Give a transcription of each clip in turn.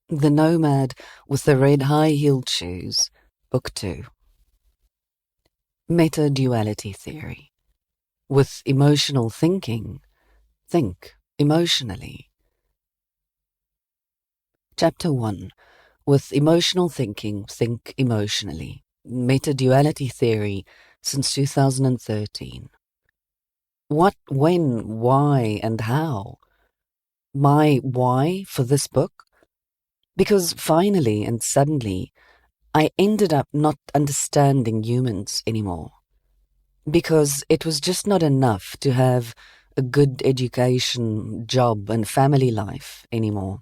The Nomad with the Red High-Heeled Shoes, Book 2. Meta Duality Theory. With emotional thinking, think emotionally. Chapter 1. With emotional thinking, think emotionally. Meta Duality Theory since 2013. What, when, why, and how? My why for this book? Because finally and suddenly, I ended up not understanding humans anymore. Because it was just not enough to have a good education, job, and family life anymore.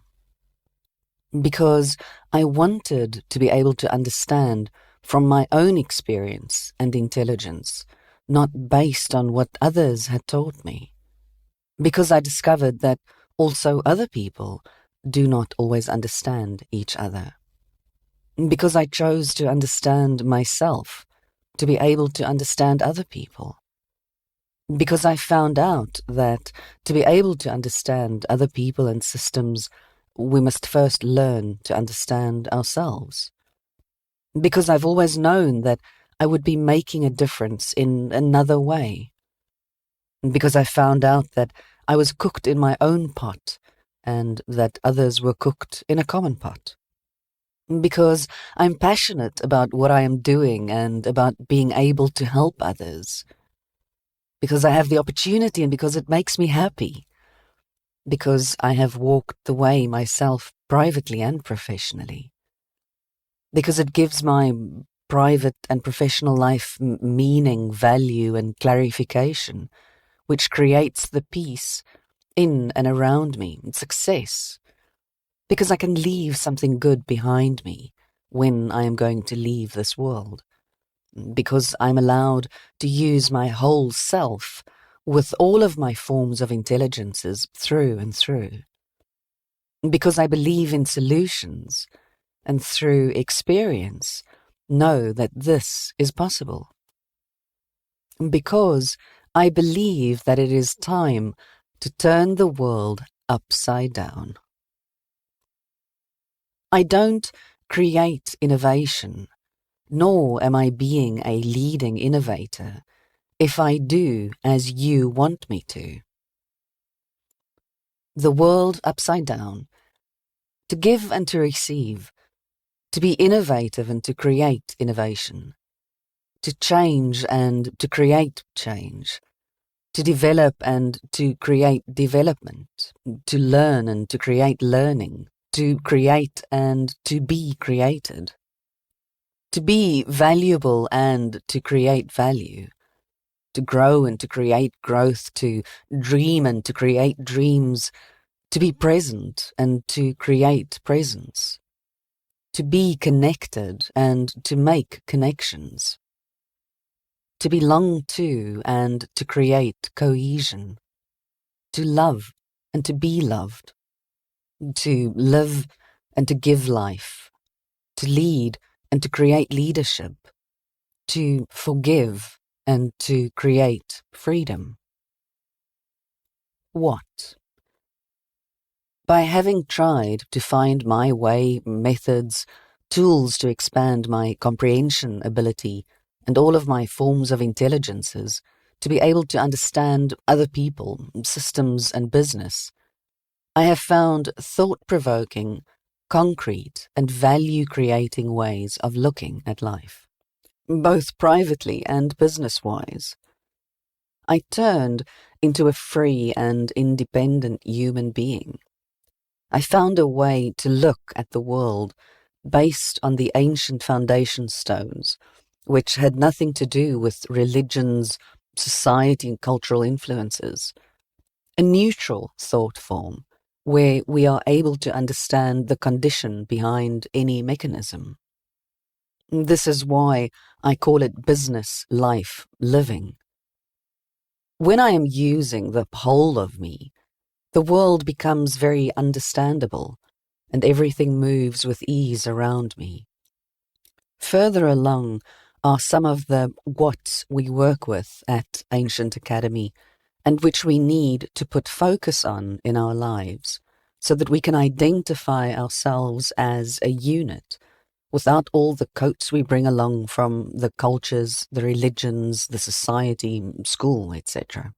Because I wanted to be able to understand from my own experience and intelligence, not based on what others had taught me. Because I discovered that also other people do not always understand each other. Because I chose to understand myself, to be able to understand other people. Because I found out that to be able to understand other people and systems, we must first learn to understand ourselves. Because I've always known that I would be making a difference in another way. Because I found out that I was cooked in my own pot and that others were cooked in a common pot. Because I'm passionate about what I am doing and about being able to help others. Because I have the opportunity and because it makes me happy. Because I have walked the way myself privately and professionally. Because it gives my private and professional life meaning, value, and clarification, which creates the peace in and around me, and success. Because I can leave something good behind me when I am going to leave this world. Because I'm allowed to use my whole self with all of my forms of intelligences through and through. Because I believe in solutions and through experience know that this is possible. Because I believe that it is time to turn the world upside down. I don't create innovation, nor am I being a leading innovator if I do as you want me to. The world upside down, to give and to receive, to be innovative and to create innovation, to change and to create change, to develop and to create development, to learn and to create learning, to create and to be created, to be valuable and to create value, to grow and to create growth, to dream and to create dreams, to be present and to create presence, to be connected and to make connections, to belong to and to create cohesion, to love and to be loved, to live and to give life, to lead and to create leadership, to forgive and to create freedom. What? By having tried to find my way, methods, tools to expand my comprehension ability and all of my forms of intelligences, to be able to understand other people, systems, and business, I have found thought-provoking, concrete, and value-creating ways of looking at life, both privately and business-wise. I turned into a free and independent human being. I found a way to look at the world based on the ancient foundation stones, which had nothing to do with religions, society, and cultural influences. A neutral thought form, where we are able to understand the condition behind any mechanism. This is why I call it business, life, living. When I am using the whole of me, the world becomes very understandable, and everything moves with ease around me. Further along are some of the what we work with at Ancient Academy, and which we need to put focus on in our lives, so that we can identify ourselves as a unit without all the coats we bring along from the cultures, the religions, the society, school, etc.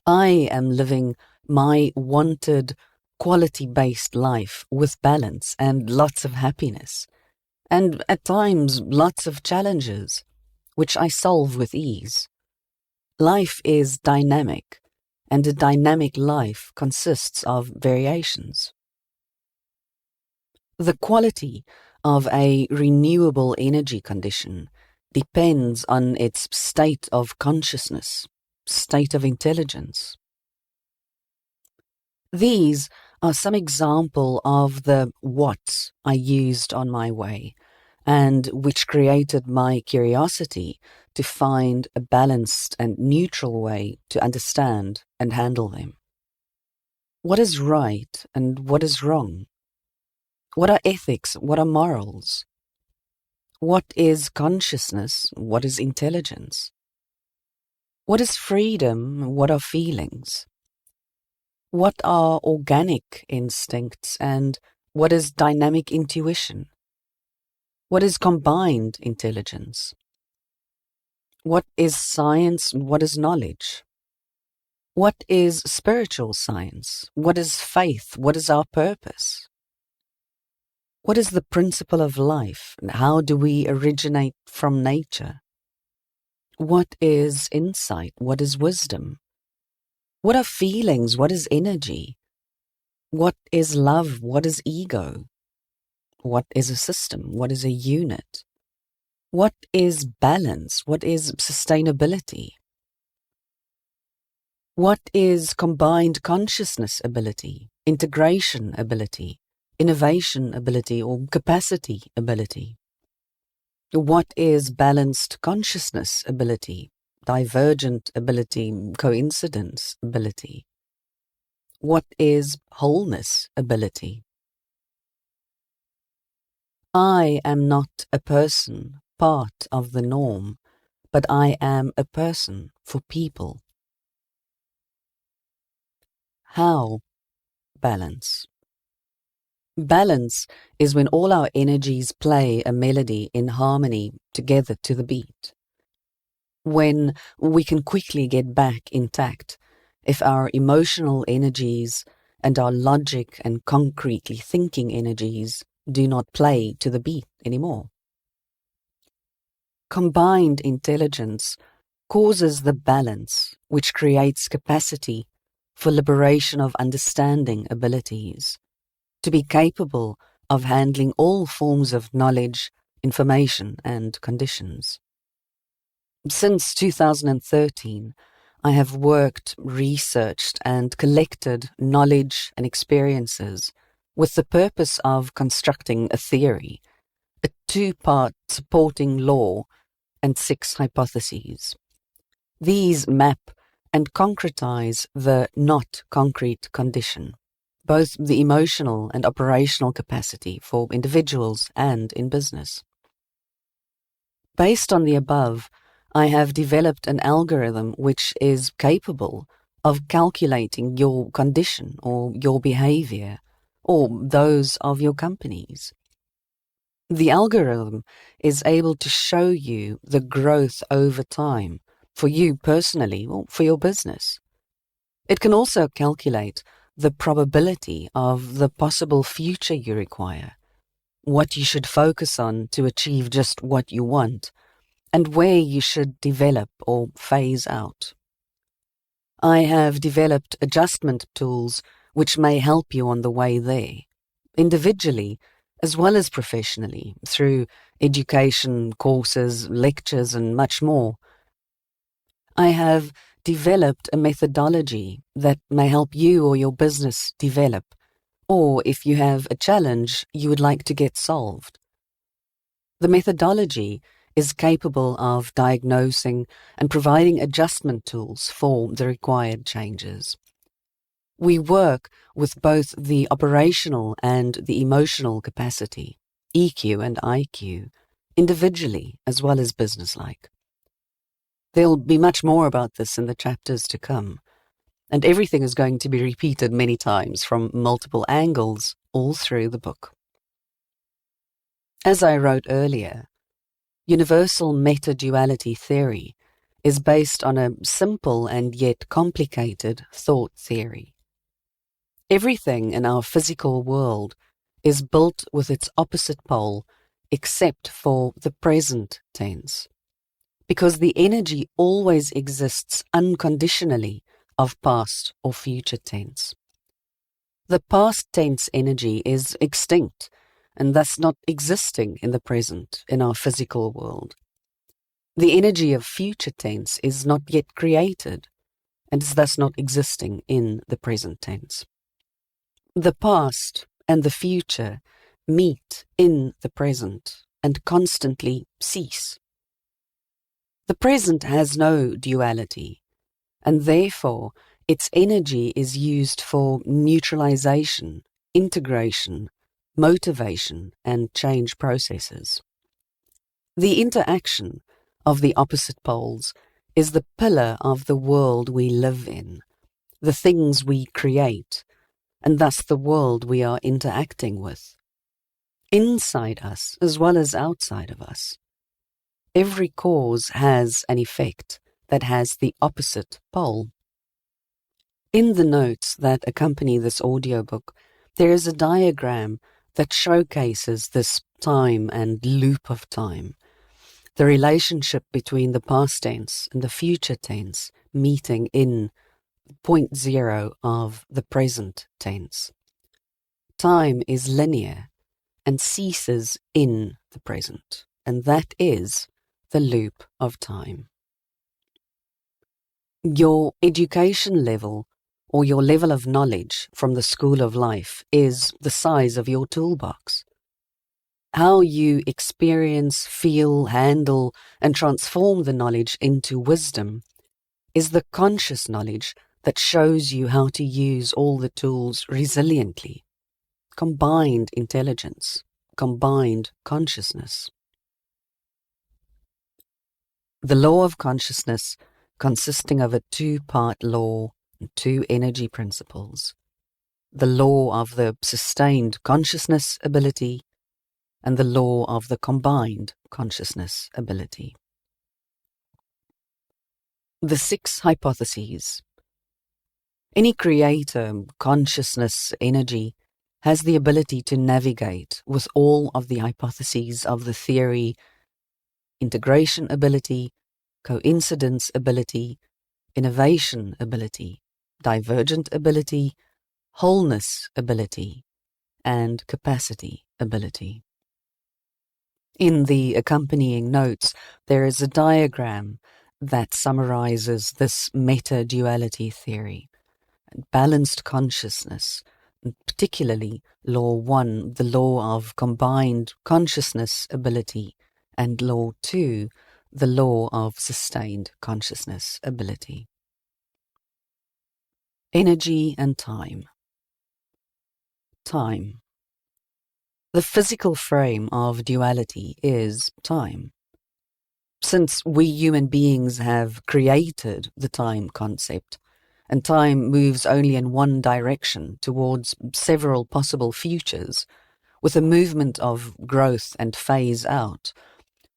I am living my wanted, quality-based life with balance and lots of happiness, and at times lots of challenges, which I solve with ease. Life is dynamic, and a dynamic life consists of variations. The quality of a renewable energy condition depends on its state of consciousness, state of intelligence. These are some example of the whats I used on my way, and which created my curiosity to find a balanced and neutral way to understand and handle them. What is right and what is wrong? What are ethics? What are morals? What is consciousness? What is intelligence? What is freedom? What are feelings? What are organic instincts and what is dynamic intuition? What is combined intelligence? What is science and what is knowledge? What is spiritual science? What is faith? What is our purpose? What is the principle of life, and how do we originate from nature? What is insight? What is wisdom? What are feelings? What is energy? What is love? What is ego? What is a system? What is a unit? What is balance? What is sustainability? What is combined consciousness ability, integration ability, innovation ability, or capacity ability? What is balanced consciousness ability, divergent ability, coincidence ability? What is wholeness ability? I am not a person, part of the norm, but I am a person for people. How? Balance. Balance is when all our energies play a melody in harmony together to the beat. When we can quickly get back intact if our emotional energies and our logic and concretely thinking energies do not play to the beat anymore. Combined intelligence causes the balance which creates capacity for liberation of understanding abilities, to be capable of handling all forms of knowledge, information, and conditions. Since 2013, I have worked, researched, and collected knowledge and experiences with the purpose of constructing a theory, a two-part supporting law, and 6 hypotheses. These map and concretize the not concrete condition, both the emotional and operational capacity for individuals and in business. Based on the above, I have developed an algorithm which is capable of calculating your condition or your behavior or those of your companies. The algorithm is able to show you the growth over time for you personally or for your business. It can also calculate the probability of the possible future you require, what you should focus on to achieve just what you want, and where you should develop or phase out. I have developed adjustment tools which may help you on the way there, individually as well as professionally, through education, courses, lectures, and much more. I have developed a methodology that may help you or your business develop, or if you have a challenge you would like to get solved. The methodology is capable of diagnosing and providing adjustment tools for the required changes. We work with both the operational and the emotional capacity, EQ and IQ, individually as well as businesslike. There'll be much more about this in the chapters to come. and everything is going to be repeated many times from multiple angles all through the book. As I wrote earlier, universal Meta Duality Theory is based on a simple and yet complicated thought theory. Everything in our physical world is built with its opposite pole except for the present tense, because the energy always exists unconditionally of past or future tense. The past tense energy is extinct and thus not existing in the present in our physical world. The energy of future tense is not yet created and is thus not existing in the present tense. The past and the future meet in the present and constantly cease. The present has no duality, and therefore its energy is used for neutralization, integration, motivation, and change processes. The interaction of the opposite poles is the pillar of the world we live in, the things we create, and thus the world we are interacting with. Inside us as well as outside of us. Every cause has an effect that has the opposite pole. In the notes that accompany this audiobook, there is a diagram that showcases this time and loop of time, the relationship between the past tense and the future tense meeting in point zero of the present tense. Time is linear and ceases in the present, and that is the loop of time. Your education level or your level of knowledge from the school of life is the size of your toolbox. How you experience, feel, handle, and transform the knowledge into wisdom is the conscious knowledge that shows you how to use all the tools resiliently. Combined intelligence, combined consciousness. The law of consciousness, consisting of a two-part law and two energy principles, the law of the sustained consciousness ability and the law of the combined consciousness ability. The 6 hypotheses. Any creator, consciousness, energy has the ability to navigate with all of the hypotheses of the theory: integration ability, coincidence ability, innovation ability, divergent ability, wholeness ability, and capacity ability. In the accompanying notes, there is a diagram that summarizes this Meta Duality Theory. Balanced consciousness, particularly Law 1, the law of combined consciousness ability, and Law 2, the law of sustained consciousness ability. Energy and time. Time. The physical frame of duality is time. Since we human beings have created the time concept, and time moves only in one direction towards several possible futures, with a movement of growth and phase out,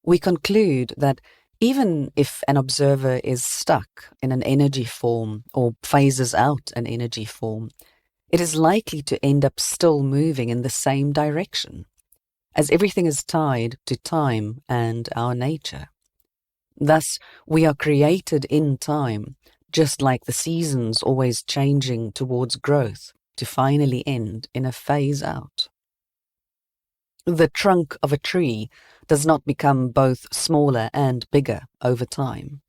we conclude that even if an observer is stuck in an energy form or phases out an energy form, it is likely to end up still moving in the same direction, as everything is tied to time and our nature. Thus, we are created in time, just like the seasons always changing towards growth to finally end in a phase out. The trunk of a tree does not become both smaller and bigger over time.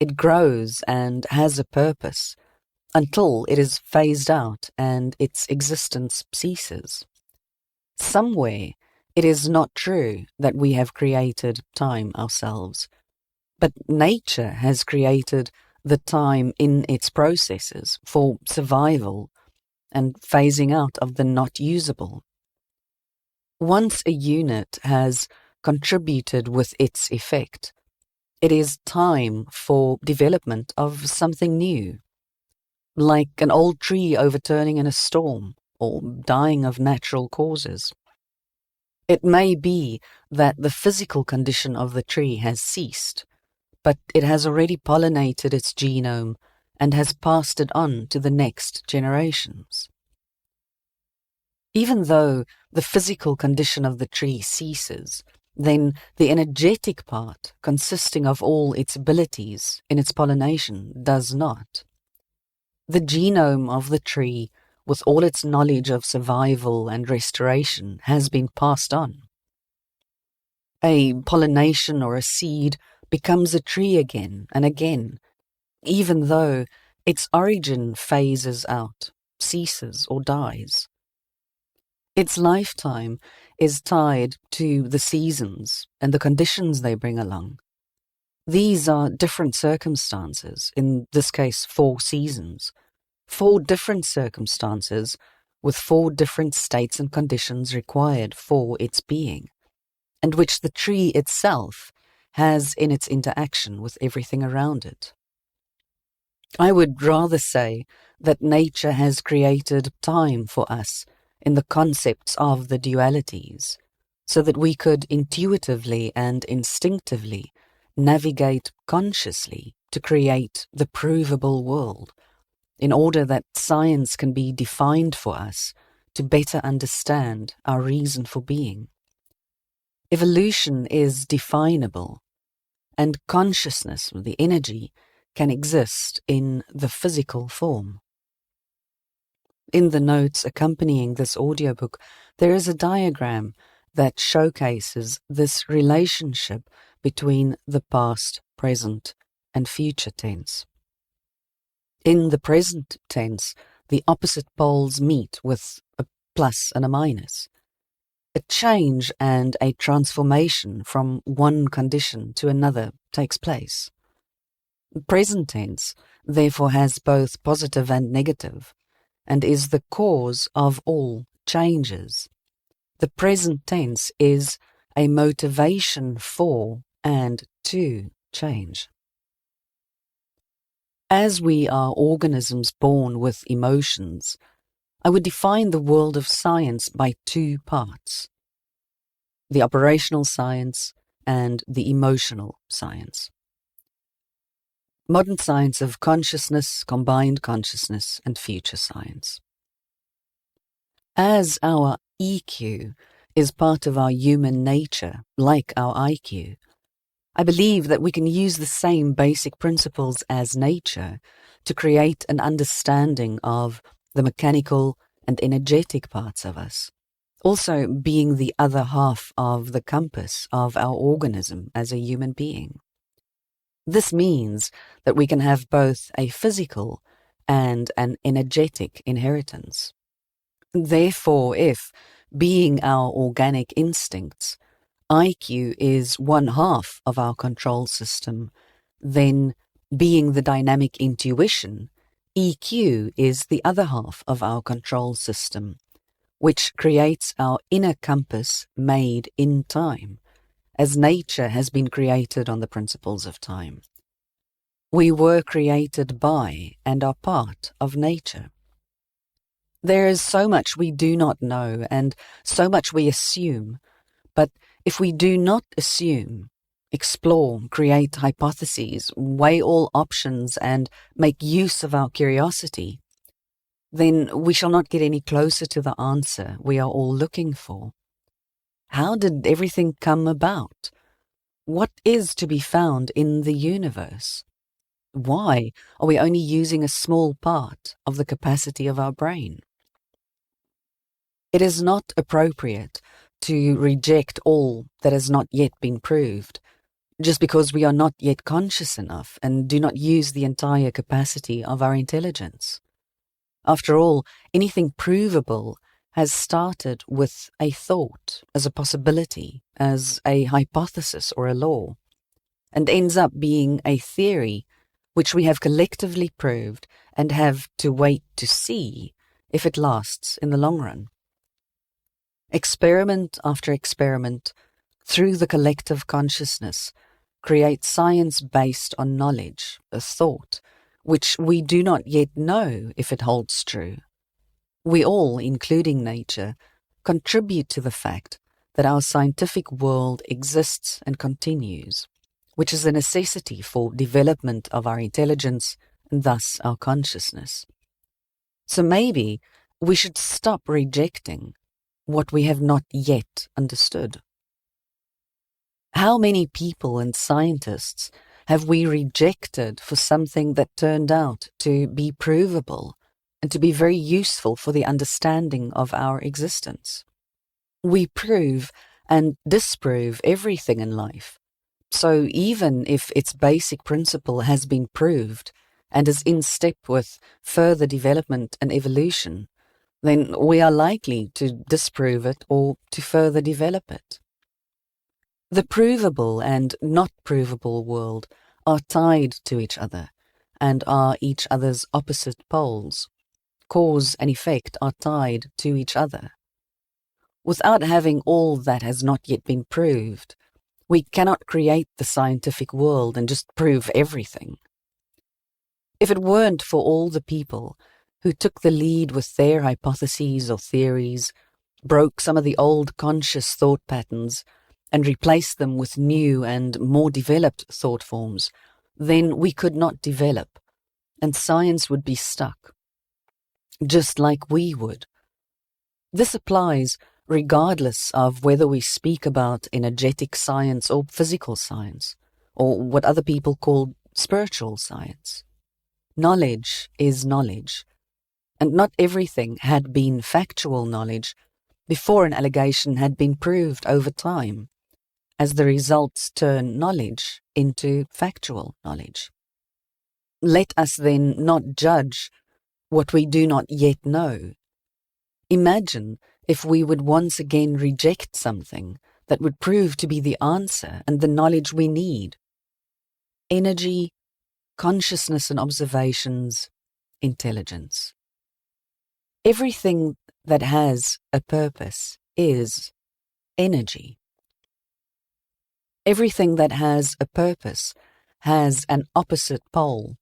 It grows and has a purpose until it is phased out and its existence ceases. Somewhere, it is not true that we have created time ourselves, but nature has created the time in its processes for survival and phasing out of the not usable. Once a unit has contributed with its effect, it is time for development of something new. like an old tree overturning in a storm or dying of natural causes. It may be that the physical condition of the tree has ceased, but it has already pollinated its genome and has passed it on to the next generations. Even though the physical condition of the tree ceases, then the energetic part, consisting of all its abilities in its pollination, does not. The genome of the tree, with all its knowledge of survival and restoration, has been passed on. A pollination or a seed becomes a tree again and again, even though its origin phases out, ceases or dies. Its lifetime is tied to the seasons and the conditions they bring along. These are different circumstances, in this case 4 seasons, 4 different circumstances with 4 different states and conditions required for its being, and which the tree itself has in its interaction with everything around it. I would rather say that nature has created time for us in the concepts of the dualities, so that we could intuitively and instinctively navigate consciously to create the provable world, in order that science can be defined for us to better understand our reason for being. Evolution is definable, and consciousness, the energy, can exist in the physical form. In the notes accompanying this audiobook, there is a diagram that showcases this relationship between the past, present, and future tense. In the present tense, the opposite poles meet with a plus and a minus. A change and a transformation from one condition to another takes place. The present tense, therefore, has both positive and negative, and is the cause of all changes. The present tense is a motivation for and to change. As we are organisms born with emotions, I would define the world of science by 2 parts: the operational science and the emotional science. Modern science of consciousness, combined consciousness, and future science. As our EQ is part of our human nature, like our IQ, I believe that we can use the same basic principles as nature to create an understanding of the mechanical and energetic parts of us, also being the other half of the compass of our organism as a human being. This means that we can have both a physical and an energetic inheritance. Therefore, if, being our organic instincts, IQ is 1/2 of our control system, then, being the dynamic intuition, EQ is the other half of our control system, which creates our inner compass made in time, as nature has been created on the principles of time. We were created by and are part of nature. There is so much we do not know and so much we assume, but if we do not assume, explore, create hypotheses, weigh all options, and make use of our curiosity, then we shall not get any closer to the answer we are all looking for. How did everything come about? What is to be found in the universe? Why are we only using a small part of the capacity of our brain? It is not appropriate to reject all that has not yet been proved, just because we are not yet conscious enough and do not use the entire capacity of our intelligence. After all, anything provable has started with a thought, as a possibility, as a hypothesis or a law, and ends up being a theory which we have collectively proved and have to wait to see if it lasts in the long run. Experiment after experiment, through the collective consciousness, creates science based on knowledge, a thought, which we do not yet know if it holds true. We all, including nature, contribute to the fact that our scientific world exists and continues, which is a necessity for development of our intelligence and thus our consciousness. So maybe we should stop rejecting what we have not yet understood. How many people and scientists have we rejected for something that turned out to be provable and to be very useful for the understanding of our existence? We prove and disprove everything in life. So even if its basic principle has been proved and is in step with further development and evolution, then we are likely to disprove it or to further develop it. The provable and not provable world are tied to each other and are each other's opposite poles. Cause and effect are tied to each other. Without having all that has not yet been proved, we cannot create the scientific world and just prove everything. If it weren't for all the people who took the lead with their hypotheses or theories, broke some of the old conscious thought patterns, and replaced them with new and more developed thought forms, then we could not develop, and science would be stuck, just like we would. This applies regardless of whether we speak about energetic science or physical science, or what other people call spiritual science. Knowledge is knowledge, and not everything had been factual knowledge before an allegation had been proved over time, as the results turn knowledge into factual knowledge. Let us then not judge what we do not yet know. Imagine if we would once again reject something that would prove to be the answer and the knowledge we need. Energy, consciousness and observations, intelligence. Everything that has a purpose is energy. Everything that has a purpose has an opposite pole.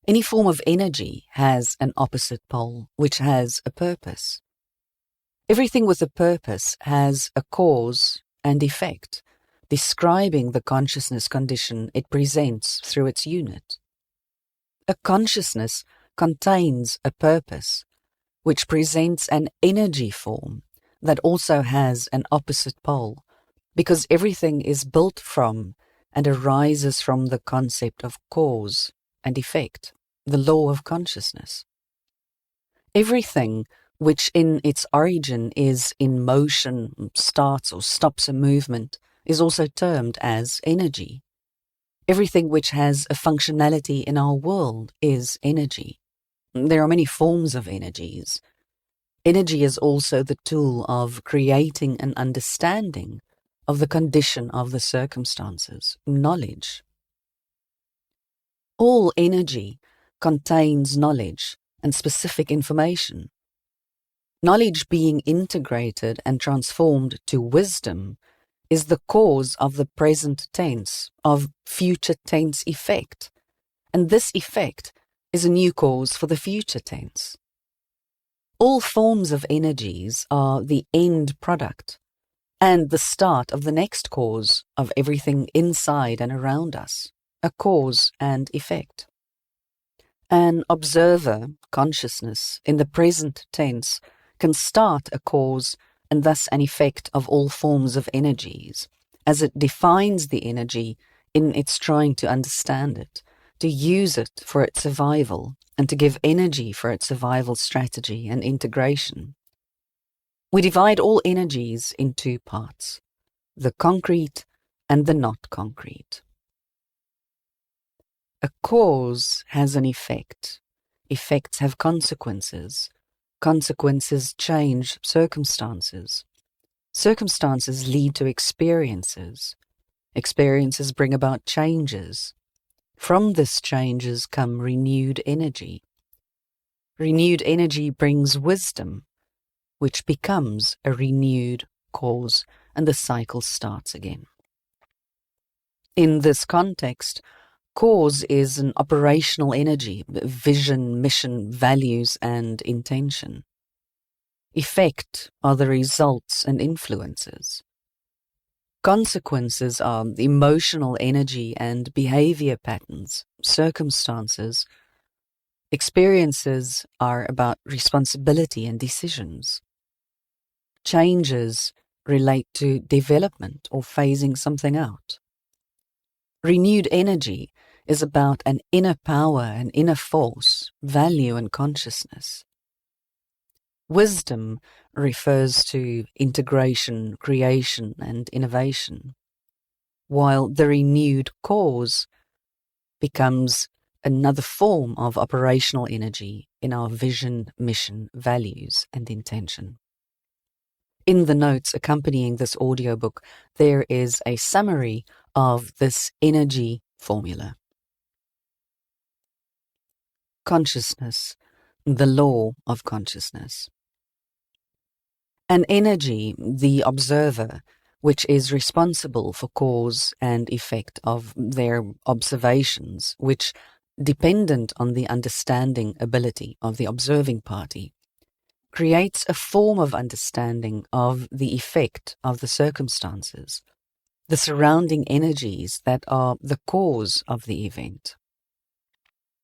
Any form of energy has an opposite pole, which has a purpose. Everything with a purpose has a cause and effect, describing the consciousness condition it presents through its unit. A consciousness contains a purpose, which presents an energy form that also has an opposite pole, because everything is built from and arises from the concept of cause and effect, the law of consciousness. Everything which in its origin is in motion, starts or stops a movement, is also termed as energy. Everything which has a functionality in our world is energy. There are many forms of energies. Energy is also the tool of creating an understanding of the condition of the circumstances, knowledge. All energy contains knowledge and specific information. Knowledge being integrated and transformed to wisdom is the cause of the present tense, of future tense effect, and this effect is a new cause for the future tense. All forms of energies are the end product and the start of the next cause of everything inside and around us, a cause and effect. An observer, consciousness, in the present tense can start a cause and thus an effect of all forms of energies, as it defines the energy in its trying to understand it, to use it for its survival, and to give energy for its survival strategy and integration. We divide all energies in two parts, the concrete and the not concrete. A cause has an effect. Effects have consequences. Consequences change circumstances. Circumstances lead to experiences. Experiences bring about changes. From this changes come renewed energy. Renewed energy brings wisdom, which becomes a renewed cause, and the cycle starts again. In this context, Cause is an operational energy, vision, mission, values, and intention. Effect are the results and influences. Consequences are emotional energy and behavior patterns, circumstances. Experiences are about responsibility and decisions. Changes relate to development or phasing something out. Renewed energy is about an inner power, an inner force, value and consciousness. Wisdom refers to integration, creation and innovation, while the renewed cause becomes another form of operational energy in our vision, mission, values and intention. In the notes accompanying this audiobook, there is a summary of this energy formula. Consciousness, the law of consciousness. An energy, the observer, which is responsible for cause and effect of their observations, which, dependent on the understanding ability of the observing party, creates a form of understanding of the effect of the circumstances, the surrounding energies that are the cause of the event.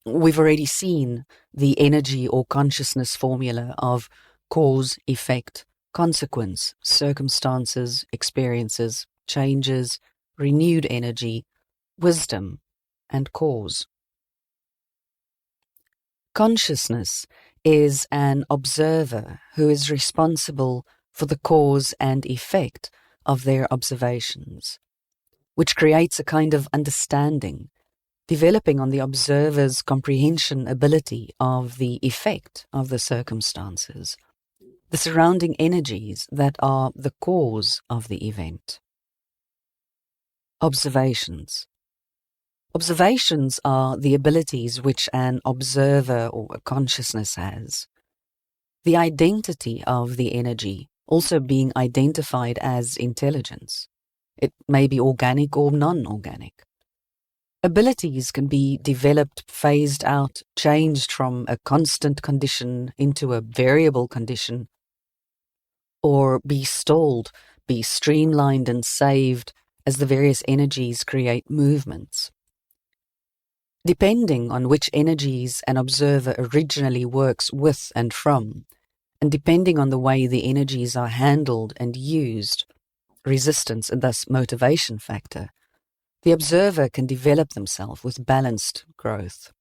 We've already seen the energy or consciousness formula of cause, effect, consequence, circumstances, experiences, changes, renewed energy, wisdom, and cause. Consciousness is an observer who is responsible for the cause and effect of their observations, which creates a kind of understanding, developing on the observer's comprehension ability of the effect of the circumstances, the surrounding energies that are the cause of the event. Observations. Observations are the abilities which an observer or a consciousness has. The identity of the energy also being identified as intelligence. It may be organic or non-organic. Abilities can be developed, phased out, changed from a constant condition into a variable condition, or be stalled, be streamlined and saved as the various energies create movements. Depending on which energies an observer originally works with and from, and depending on the way the energies are handled and used, resistance and thus motivation factor, the observer can develop themselves with balanced growth.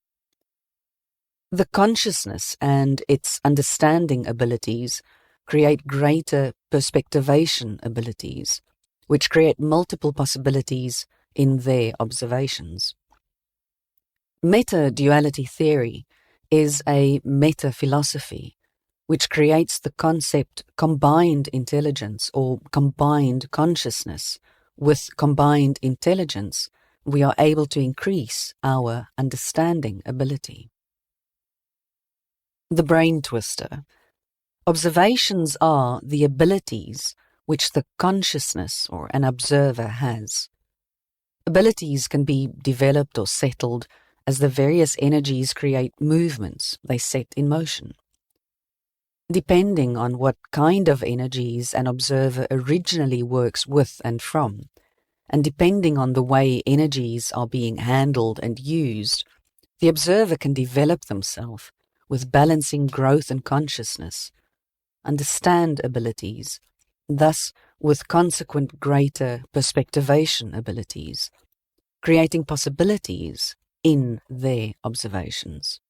The consciousness and its understanding abilities create greater perspectivation abilities, which create multiple possibilities in their observations. Meta Duality Theory is a meta-philosophy which creates the concept combined intelligence or combined consciousness. With combined intelligence, we are able to increase our understanding ability. The brain twister. Observations are the abilities which the consciousness or an observer has. Abilities can be developed or settled as the various energies create movements they set in motion. Depending on what kind of energies an observer originally works with and from, and depending on the way energies are being handled and used, the observer can develop themselves with balancing growth and consciousness, understand abilities, thus with consequent greater perspectivation abilities, creating possibilities in their observations.